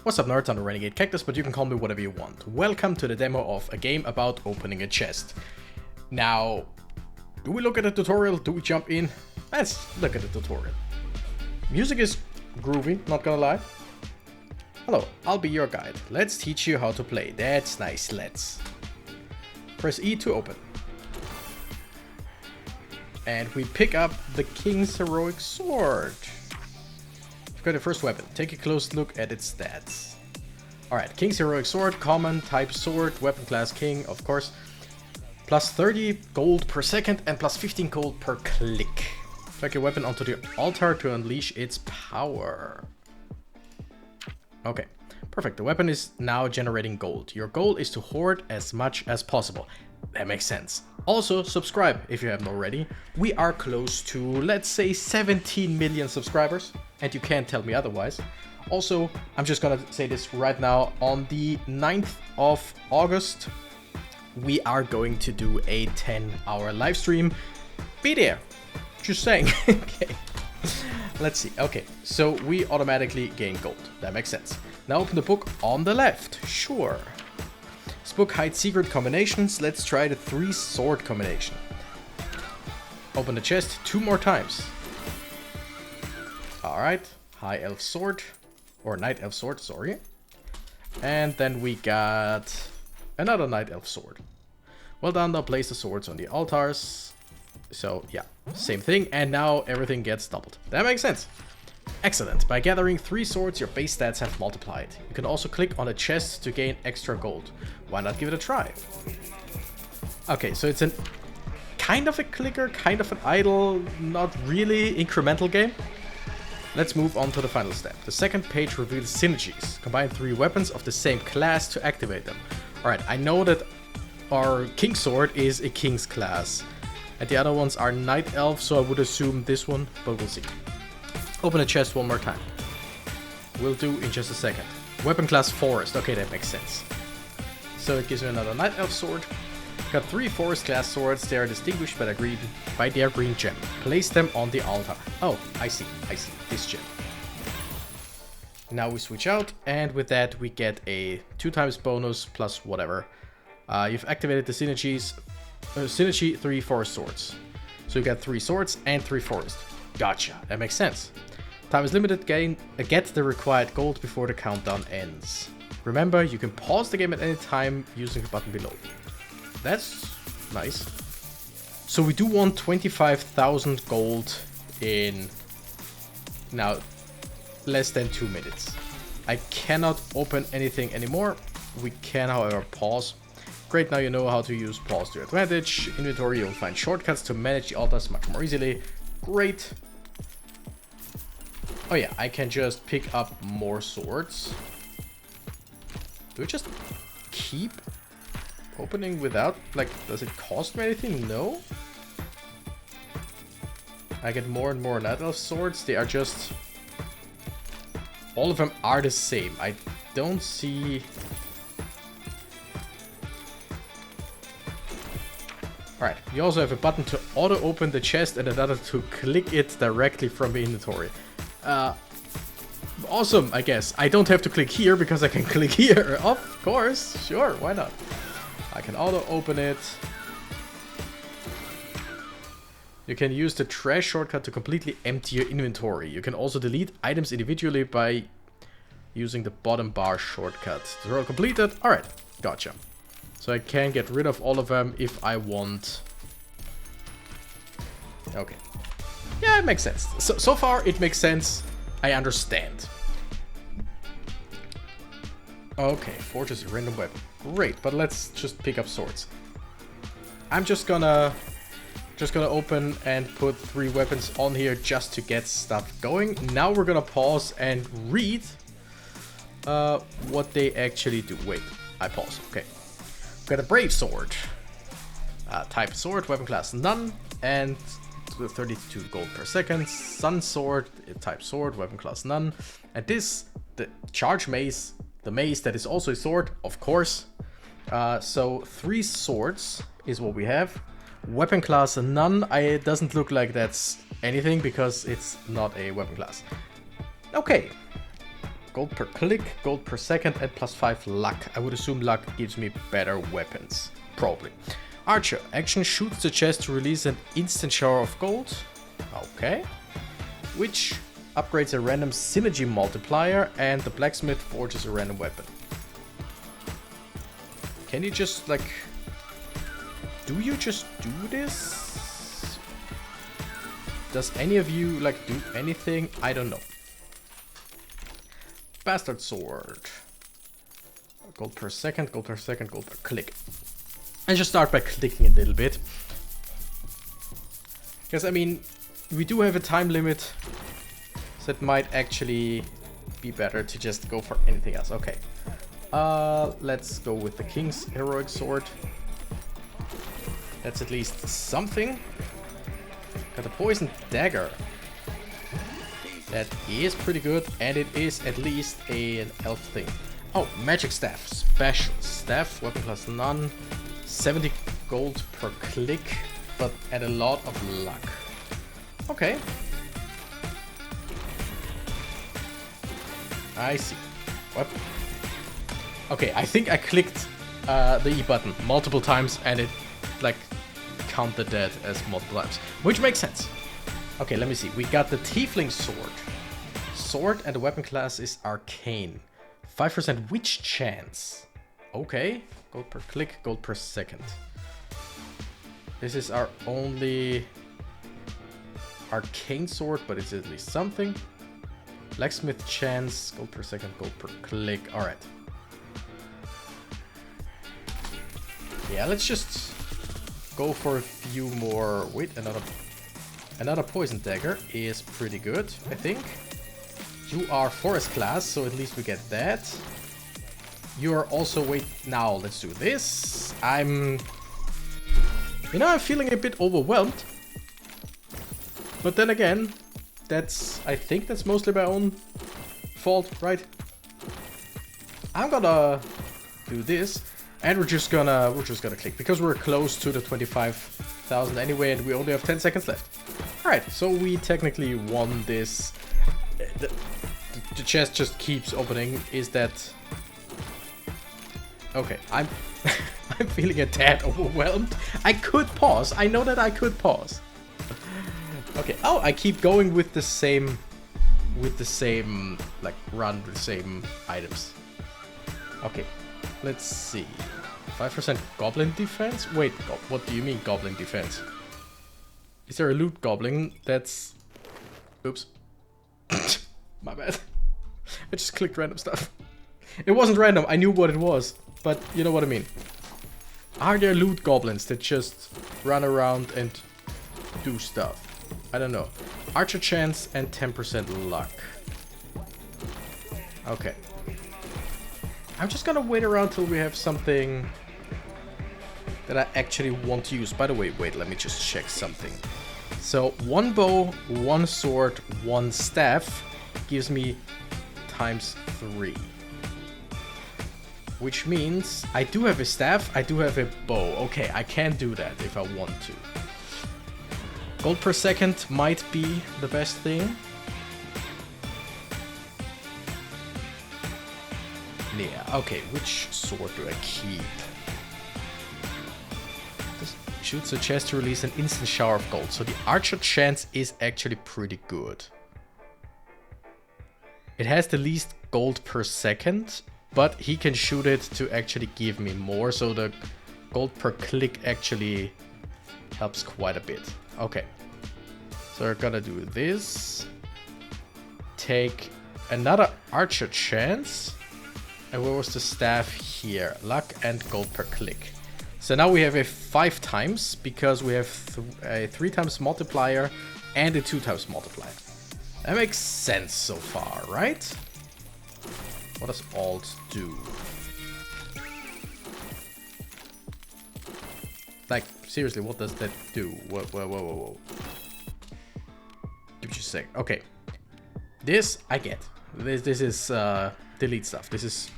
What's up nerds, I'm the Renegade Cactus, but you can call me whatever you want. Welcome to the demo of a game about opening a chest. Now, do we look at the tutorial? Do we jump in? Let's look at the tutorial. Music is groovy, not gonna lie. Hello, I'll be your guide. Let's teach you how to play. That's nice, let's. Press E to open. And we pick up the King's Heroic Sword. We've got the first weapon. Take a close look at its stats. Alright, King's Heroic Sword, common, type sword, weapon class king, of course. Plus 30 gold per second and plus 15 gold per click. Drag your weapon onto the altar to unleash its power. Okay, perfect. The weapon is now generating gold. Your goal is to hoard as much as possible. That makes sense. Also, subscribe if you haven't already. We are close to, let's say, 17 million subscribers, and you can't tell me otherwise. Also, I'm just gonna say this right now, on the 9th of August, we are going to do a 10-hour live stream. Be there. Just saying. Okay. Let's see. Okay, so we automatically gain gold. That makes sense. Now open the book on the left. Sure. This book hides secret combinations. Let's try the 3 sword combination. Open the chest 2 more times. Alright. High elf sword. Or night elf sword, sorry. And then we got another night elf sword. Well done. Now place the swords on the altars. So yeah, same thing. And now everything gets doubled. That makes sense. Excellent. By gathering 3 swords, your base stats have multiplied. You can also click on a chest to gain extra gold. Why not give it a try? Okay, so it's an kind of a clicker, kind of an idle, not really incremental game. Let's move on to the final step. The second page reveals synergies. Combine 3 weapons of the same class to activate them. Alright, I know that our King Sword is a King's class. And the other ones are Night Elf, so I would assume this one, but we'll see. Open the chest one more time. We'll do in just a second. Weapon class Forest. Okay, that makes sense. So it gives me another Night Elf sword. Got 3 Forest class swords. They are distinguished by their green gem. Place them on the altar. Oh, I see. This gem. Now we switch out, and with that we get a 2 times bonus plus whatever. You've activated the synergies. Synergy 3 forest swords. So you get 3 swords and 3 forest. Gotcha. That makes sense. Time is limited. Get the required gold before the countdown ends. Remember, you can pause the game at any time using the button below. That's nice. So we do want 25,000 gold in now less than 2 minutes. I cannot open anything anymore. We can, however, pause. Great, now you know how to use pause to your advantage. Inventory, you'll find shortcuts to manage the altars much more easily. Great. Oh yeah, I can just pick up more swords. Do I just keep opening without, like, does it cost me anything? No. I get more and more Night Elf swords. They are just, all of them are the same. I don't see. Alright, you also have a button to auto-open the chest and another to click it directly from the inventory. Awesome, I guess. I don't have to click here because I can click here. Of course, sure, why not? I can auto-open it. You can use the trash shortcut to completely empty your inventory. You can also delete items individually by using the bottom bar shortcut. Tutorial completed. Alright, gotcha. So I can get rid of all of them if I want. Okay. Yeah, it makes sense. So far, it makes sense. I understand. Okay, forges a random weapon. Great, but let's just pick up swords. I'm just gonna open and put 3 weapons on here just to get stuff going. Now we're gonna pause and read what they actually do. Wait, I pause. Okay. Got a brave sword. Type sword, weapon class none, and 32 gold per second. Sun sword, type sword, weapon class none. And this, the charge mace, the mace that is also a sword, of course. So 3 swords is what we have. Weapon class none. It doesn't look like that's anything because it's not a weapon class. Okay. Gold per click, gold per second, and +5 luck. I would assume luck gives me better weapons. Probably. Archer. Action shoots the chest to release an instant shower of gold. Okay. Which upgrades a random synergy multiplier, and the blacksmith forges a random weapon. Can you just, like... Do you just do this? Does any of you, like, do anything? I don't know. Bastard sword. Gold per second, gold per second, gold per click. I just start by clicking a little bit. Because, I mean, we do have a time limit. So it might actually be better to just go for anything else. Okay. Let's go with the King's Heroic Sword. That's at least something. Got a Poison Dagger. That is pretty good, and it is at least an elf thing. Oh, Magic Staff. Special Staff. Weapon class none. 70 gold per click, but at a lot of luck. Okay. I see. What? Okay, I think I clicked the E button multiple times, and it, like, counted that as multiple times, which makes sense. Okay, let me see. We got the Tiefling Sword. Sword, and the weapon class is Arcane. 5% witch chance. Okay. Gold per click, gold per second. This is our only Arcane Sword, but it's at least something. Blacksmith chance, gold per second, gold per click. Alright. Yeah, let's just go for a few more. Wait, another Poison Dagger is pretty good, I think. You are Forest class, so at least we get that. You are also, wait, now let's do this. I'm feeling a bit overwhelmed. But then again, I think that's mostly my own fault, right? I'm gonna do this, and we're just gonna click, because we're close to the 25,000 anyway, and we only have 10 seconds left. Alright, so we technically won this. The chest just keeps opening. Is that... Okay, I'm I'm feeling a tad overwhelmed. I could pause. I know that I could pause. Okay. Oh, I keep going with the same like run with the same items. Okay. Let's see. 5% Goblin defense? Wait, what do you mean Goblin defense? Is there a loot Goblin that's... Oops. My bad. I just clicked random stuff. It wasn't random, I knew what it was. But you know what I mean. Are there loot goblins that just run around and do stuff? I don't know. Archer chance and 10% luck. Okay. I'm just gonna wait around till we have something that I actually want to use. By the way, wait, let me just check something. So 1 bow, 1 sword, 1 staff gives me ×3. Which means I do have a staff, I do have a bow. Okay, I can do that if I want to. Gold per second might be the best thing. Yeah, okay, which sword do I keep? This shoots a chest to release an instant shower of gold. So the archer chance is actually pretty good. It has the least gold per second, but he can shoot it to actually give me more. So the gold per click actually helps quite a bit. Okay. So we're gonna do this. Take another archer chance. And where was the staff here? Luck and gold per click. So now we have a 5 times because we have a 3 times multiplier and a 2 times multiplier. That makes sense so far, right? What does alt do? Like, seriously, what does that do? Whoa. Give me a sec. Okay. This, I get. This is, delete stuff. This is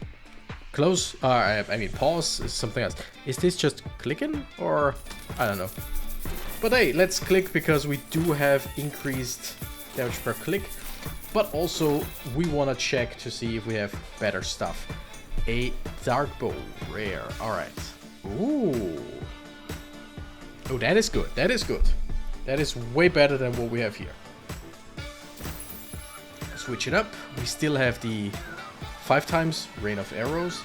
close. I mean, pause is something else. Is this just clicking? Or, I don't know. But hey, let's click because we do have increased damage per click. But also, we want to check to see if we have better stuff. A dark bow, rare. Alright. Ooh. Oh, that is good. That is good. That is way better than what we have here. Switch it up. We still have the 5 times rain of arrows.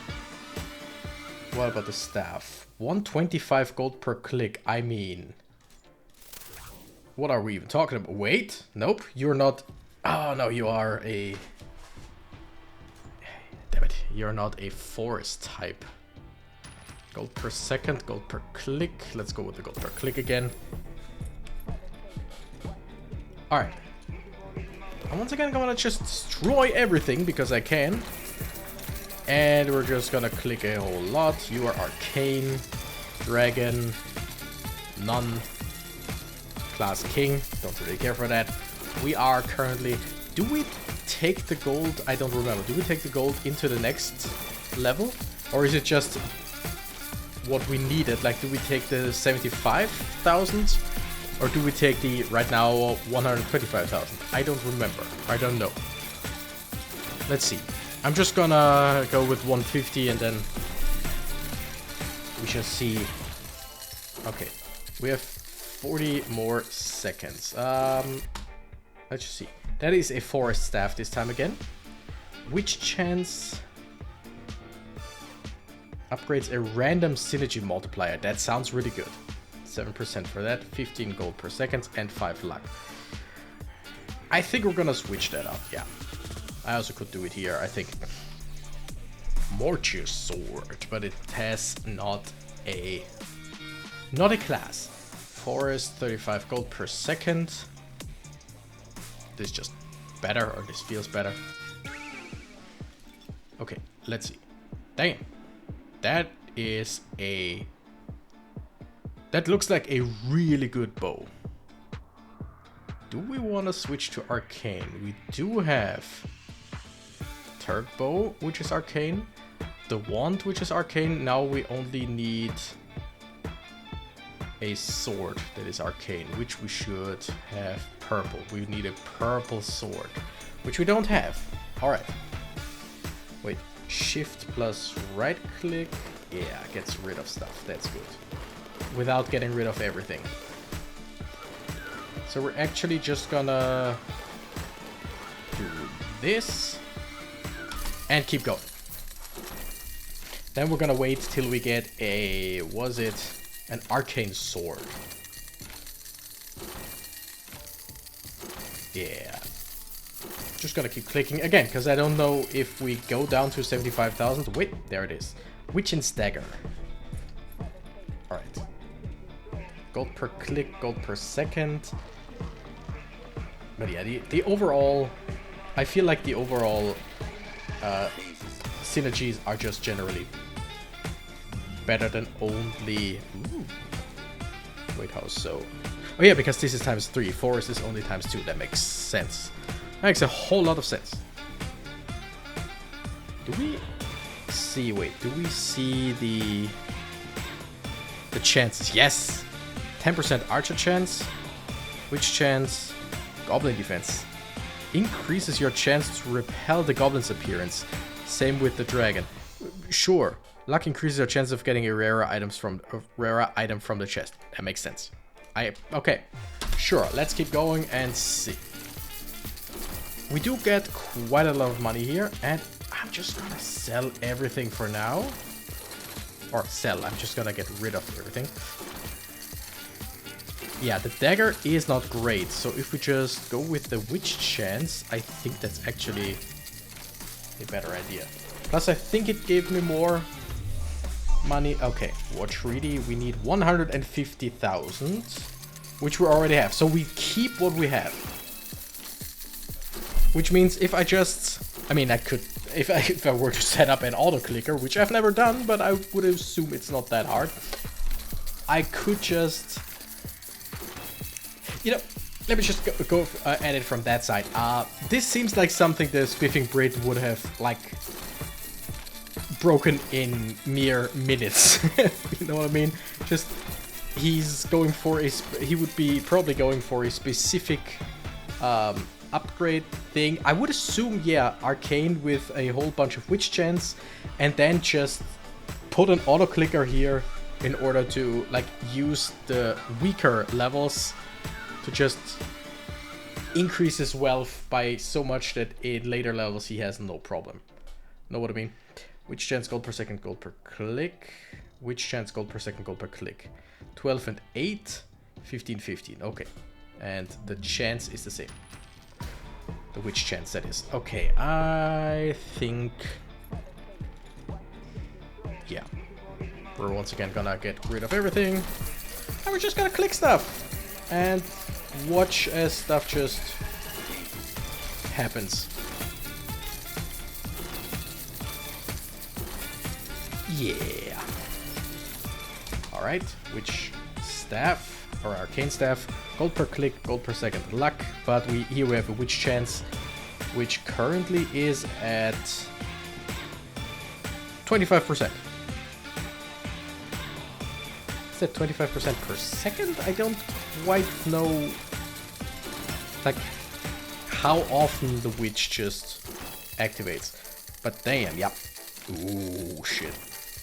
What about the staff? 125 gold per click. I mean, what are we even talking about? Wait, nope, you're not. Oh no, you are a. Damn it, you're not a forest type. Gold per second, gold per click. Let's go with the gold per click again. All right. And once again, I'm gonna just destroy everything because I can. And we're just gonna click a whole lot. You are arcane, dragon, none, class king. Don't really care for that. We are currently. Do we take the gold? I don't remember. Do we take the gold into the next level, or is it just what we needed? Like, do we take the 75,000, or do we take the right now 125,000? I don't remember. I don't know. Let's see. I'm just gonna go with 150 and then we shall see. Okay, we have 40 more seconds. Let's just see. That is a forest staff this time again. Which chance upgrades a random synergy multiplier? That sounds really good. 7% for that, 15 gold per second, and 5 luck. I think we're gonna switch that up, yeah. I also could do it here, I think. Mortier sword, but it has not a class. Forest, 35 gold per second. This is just better, or this feels better. Okay, let's see. Dang, that is a. That looks like a really good bow. Do we want to switch to arcane? We do have third bow, which is arcane. The wand, which is arcane. Now we only need a sword that is arcane, which we should have purple. We need a purple sword, which we don't have. All right. Wait, shift plus right click. Yeah, gets rid of stuff. That's good. Without getting rid of everything. So we're actually just gonna do this and keep going. Then we're gonna wait till we get a, was it an arcane sword? Yeah. Just gonna keep clicking again, because I don't know if we go down to 75,000. Wait, there it is. Witch's dagger. Alright. Gold per click, gold per second. But yeah, the overall, I feel like the overall synergies are just generally better than only. Ooh. Wait, how so? Oh yeah, because this is times 3. Forest is only times 2. That makes sense. That makes a whole lot of sense. Do we see? Wait, do we see the chances? Yes, 10% archer chance. Which chance? Goblin defense. Increases your chance to repel the goblin's appearance. Same with the dragon. Sure. Luck increases your chance of getting a rarer item from the chest. That makes sense. Okay. Sure. Let's keep going and see. We do get quite a lot of money here, and I'm just gonna sell everything for now. Or sell. I'm just gonna get rid of everything. Yeah, the dagger is not great, so if we just go with the witch chance, I think that's actually a better idea. Plus, I think it gave me more money. Okay, war treaty, we need 150,000, which we already have. So we keep what we have. Which means if I just, I mean, I could, if I were to set up an auto clicker, which I've never done, but I would assume it's not that hard, I could just, you know, let me just go at it from that side. This seems like something the Spiffing Brit would have, like, broken in mere minutes. You know what I mean? Just, he's going for a, he would be probably going for a specific upgrade thing. I would assume, yeah, arcane with a whole bunch of witch chants, and then just put an auto clicker here in order to like use the weaker levels to just increase his wealth by so much that in later levels he has no problem. Know what I mean? Witch chance gold per second, gold per click. Witch chance gold per second, gold per click. 12 and 8, 15, 15. Okay. And the chance is the same. The witch chance, that is. Okay, I think... yeah. We're once again gonna get rid of everything. And we're just gonna click stuff. And watch as stuff just happens. Yeah. Alright, witch staff, or arcane staff. Gold per click, gold per second luck. But here we have a witch chance, which currently is at 25%. Is that 25% per second? I don't quite know like how often the witch just activates. But damn, yeah. Ooh, shit.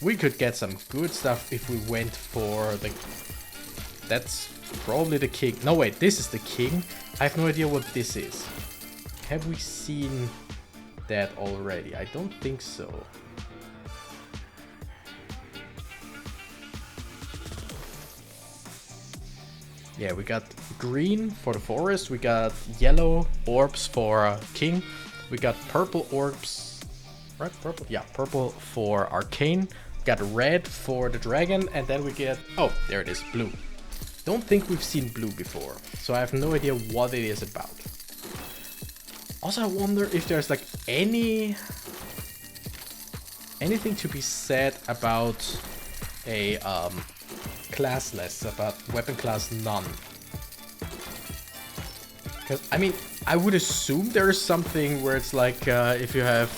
We could get some good stuff if we went for the... That's probably the king. No, wait, this is the king. I have no idea what this is. Have we seen that already? I don't think so. Yeah, we got green for the forest. We got yellow orbs for king. We got purple orbs. Right, purple? Yeah, purple for arcane. Got red for the dragon. And then we get... oh, there it is, blue. Don't think we've seen blue before. So I have no idea what it is about. Also, I wonder if there's like anything to be said about a class list, about weapon class none. Because, I mean, I would assume there's something where it's like if you have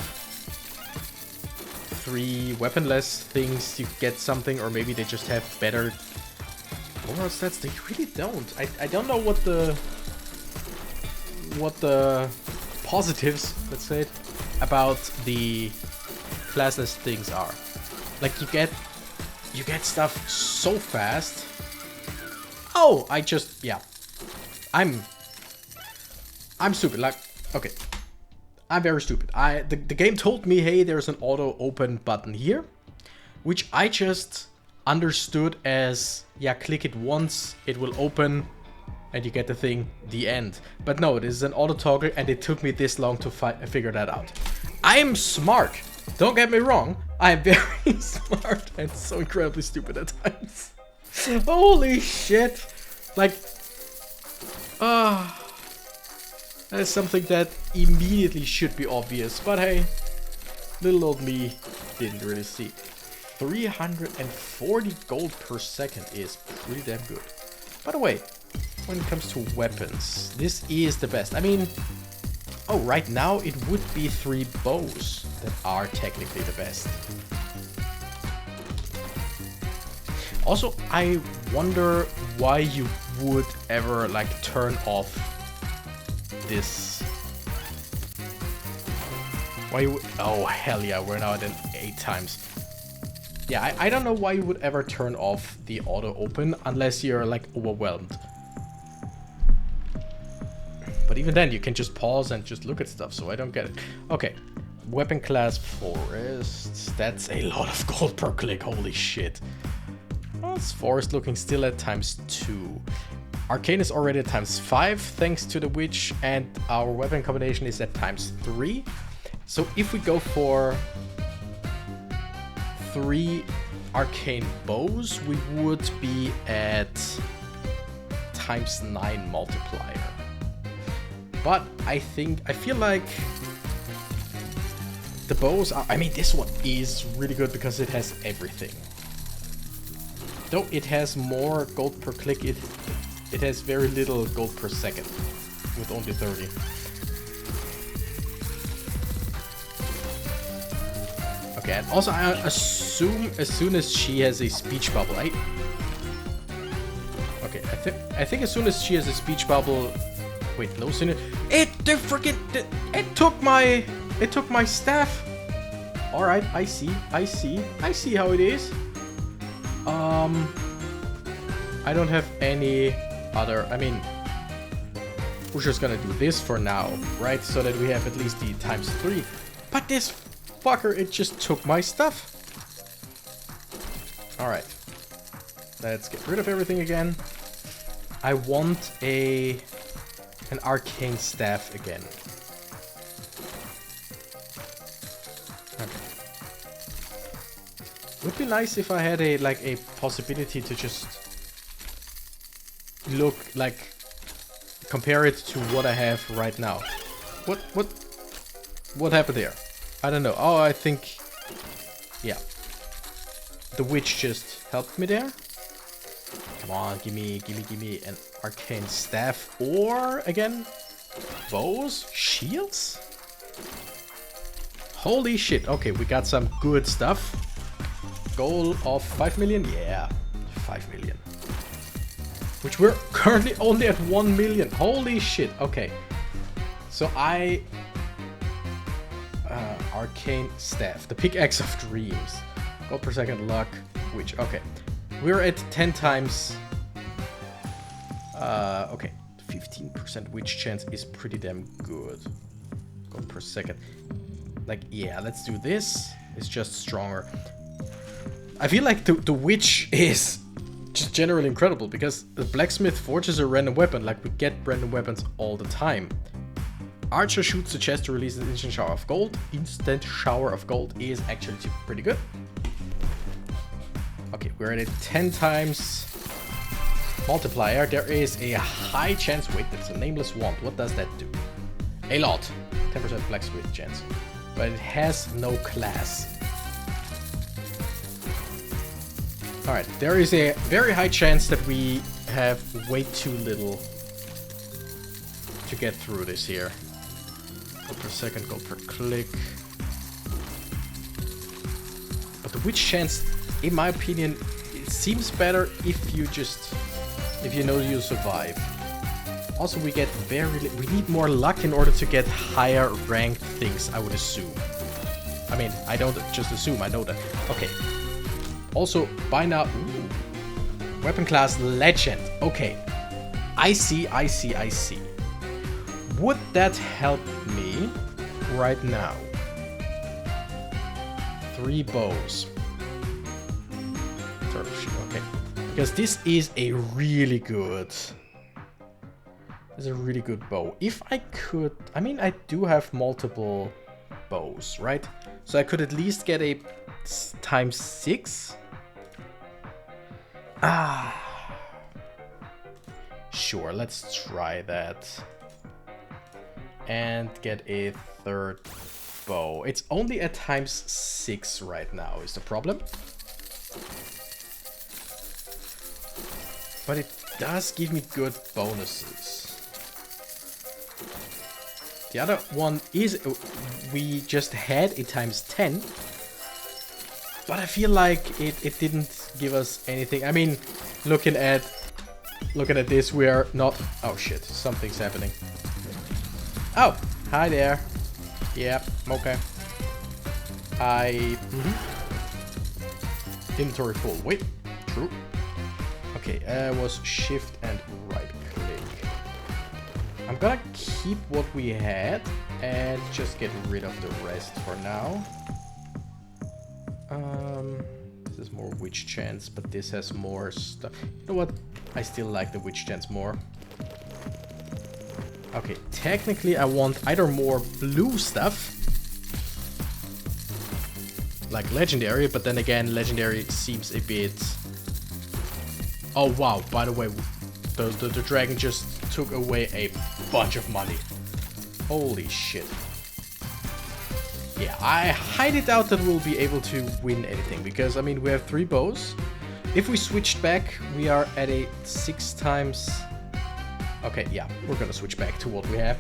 3 weaponless things, you get something, or maybe they just have better overall stats. They really don't. I don't know what the positives, let's say it, about the classless things are. Like you get stuff so fast. Oh, yeah. I'm stupid. Like, okay. I'm very stupid. The game told me, hey, there's an auto open button here, which I just understood as, yeah, click it once, it will open, and you get the thing, the end. But no, this is an auto toggle, and it took me this long to figure that out. I'm smart. Don't get me wrong. I'm very smart and so incredibly stupid at times. Holy shit. Like, that is something that immediately should be obvious. But hey, little old me didn't really see. 340 gold per second is pretty damn good. By the way, when it comes to weapons, this is the best. I mean, oh, right now it would be 3 bows that are technically the best. Also, I wonder why you would ever like turn off this. Why you would, oh hell yeah, we're now at an 8 times. Yeah, I don't know why you would ever turn off the auto open unless you're like overwhelmed. But even then, you can just pause and just look at stuff, so I don't get it. Okay, weapon class forests. That's a lot of gold per click, holy shit. Well, it's forest looking still at ×2. Arcane is already at ×5 thanks to the witch, and our weapon combination is at ×3. So if we go for 3 arcane bows, we would be at ×9 multiplier. But I feel like the bows are, I mean, this one is really good because it has everything. Though it has more gold per click, it has very little gold per second with only 30. Okay, and also I assume as soon as she has a speech bubble, I think as soon as she has a speech bubble, Wait, no synergy. It took my staff. All right, I see how it is. I don't have any other. I mean, we're just gonna do this for now, right? So that we have at least the ×3. But this fucker, it just took my stuff. All right, let's get rid of everything again. I want an arcane staff again. Okay. Would be nice if I had a possibility to just look like compare it to what I have right now. What happened there? I don't know. Oh, I think yeah. The witch just helped me there. Come on, give me an arcane staff or again bows, shields. Holy shit. Okay, we got some good stuff. Goal of 5 million? Yeah, 5 million. Which we're currently only at 1 million. Holy shit. Okay. So arcane staff. The pickaxe of dreams. Gold per second luck. Which, okay. We're at 10 times. Okay. 15% witch chance is pretty damn good. Gold per second. Like, yeah, let's do this. It's just stronger. I feel like the witch is just generally incredible because the blacksmith forges a random weapon. Like, we get random weapons all the time. Archer shoots the chest to release an instant shower of gold. Instant shower of gold is actually pretty good. Okay, we're at a 10 times multiplier. There is a high chance. Wait, that's a nameless wand. What does that do? A lot. 10% blacksmith chance. But it has no class. Alright, there is a very high chance that we have way too little to get through this here. Gold per second, gold per click. But the witch chance, in my opinion, it seems better if you know you'll survive. Also, we get we need more luck in order to get higher ranked things, I would assume. I mean, I don't just assume, I know that. Okay. Also, by now, ooh, weapon class legend. Okay, I see. Would that help me right now? 3 bows. Okay, because this is a really good. It's a really good bow. If I could, I mean, I do have multiple bows, right? So I could at least get a ×6. Sure, let's try that. And get a 3rd bow. It's only a ×6 right now is the problem. But it does give me good bonuses. The other one is, we just had a ×10. But I feel like it didn't give us anything. I mean, looking at this, we are not... Oh shit, something's happening. Oh, hi there. Yep, okay. Inventory full. Wait, true. Okay, was shift and right click. I'm gonna keep what we had and just get rid of the rest for now. This is more witch chance, but this has more stuff. You know what? I still like the witch chance more. Okay, technically I want either more blue stuff, like legendary, but then again, legendary seems a bit... Oh wow, by the way, the dragon just took away a bunch of money. Holy shit. Yeah, I highly doubt that we'll be able to win anything, because, I mean, we have 3 bows. If we switched back, we are at a 6 times... Okay, yeah, we're gonna switch back to what we have.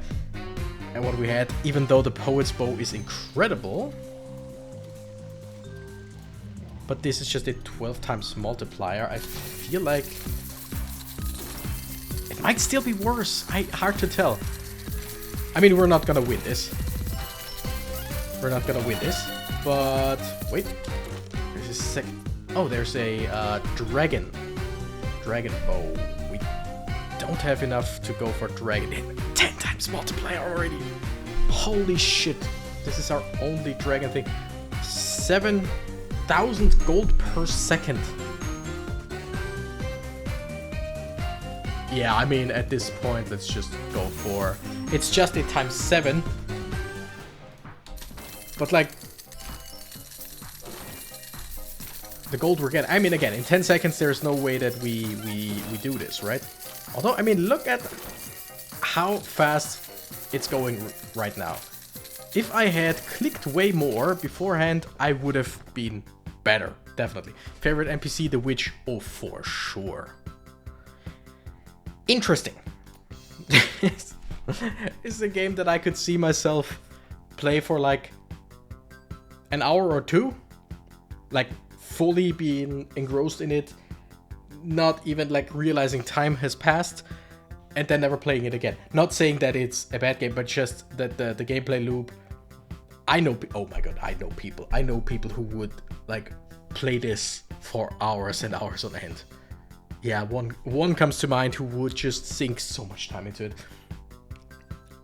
And what we had, even though the poet's bow is incredible. But this is just a 12 times multiplier. I feel like it Might still be worse. Hard to tell. I mean, we're not gonna win this. We're not gonna win this. But wait, there's a second. Oh, there's a dragon. Dragon bow. We don't have enough to go for dragon. 10 times multiplier already. Holy shit. This is our only dragon thing. 7,000 gold per second. Yeah, I mean, at this point, let's just go for... It's just a times 7. But like... The gold we're getting... I mean, again, in 10 seconds, there's no way that we do this, right? Although, I mean, look at how fast it's going right now. If I had clicked way more beforehand, I would have been better, definitely. Favorite NPC, the witch? Oh, for sure. Interesting. It's a game that I could see myself play for like an hour or two. Like fully being engrossed in it. Not even like realizing time has passed. And then never playing it again. Not saying that it's a bad game, but just that the gameplay loop. I know, oh my god, I know people. I know people who would like play this for hours and hours on end. Yeah, one comes to mind who would just sink so much time into it.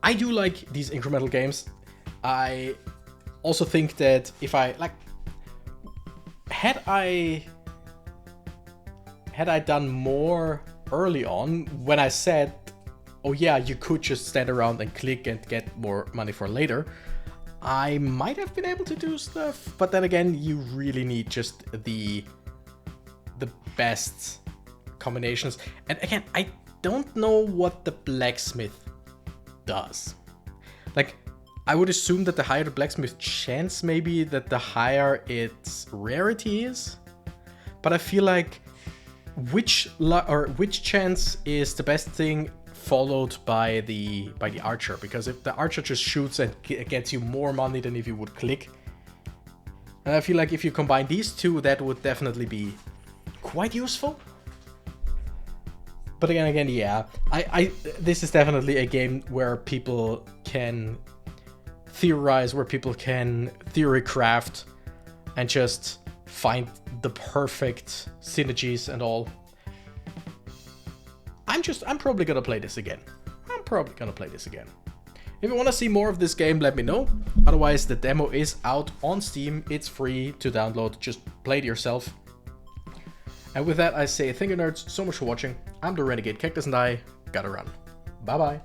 I do like these incremental games. I also think that if I like, had I done more early on when I said, oh yeah, you could just stand around and click and get more money for later, I might have been able to do stuff. But then again, you really need just the best combinations. And again, I don't know what the blacksmith does. Like, I would assume that the higher the blacksmith chance, maybe that the higher its rarity is. But I feel like which chance is the best thing followed by the archer, because if the archer just shoots and gets you more money than if you would click. And I feel like if you combine these two, that would definitely be quite useful. But again, yeah, this is definitely a game where people can theorize, where people can theory craft and just find the perfect synergies and all. I'm probably gonna play this again. If you want to see more of this game, let me know. Otherwise, the demo is out on Steam. It's free to download. Just play it yourself. And with that, I say thank you, nerds, so much for watching. I'm the Renegade Cactus, and I gotta run. Bye-bye.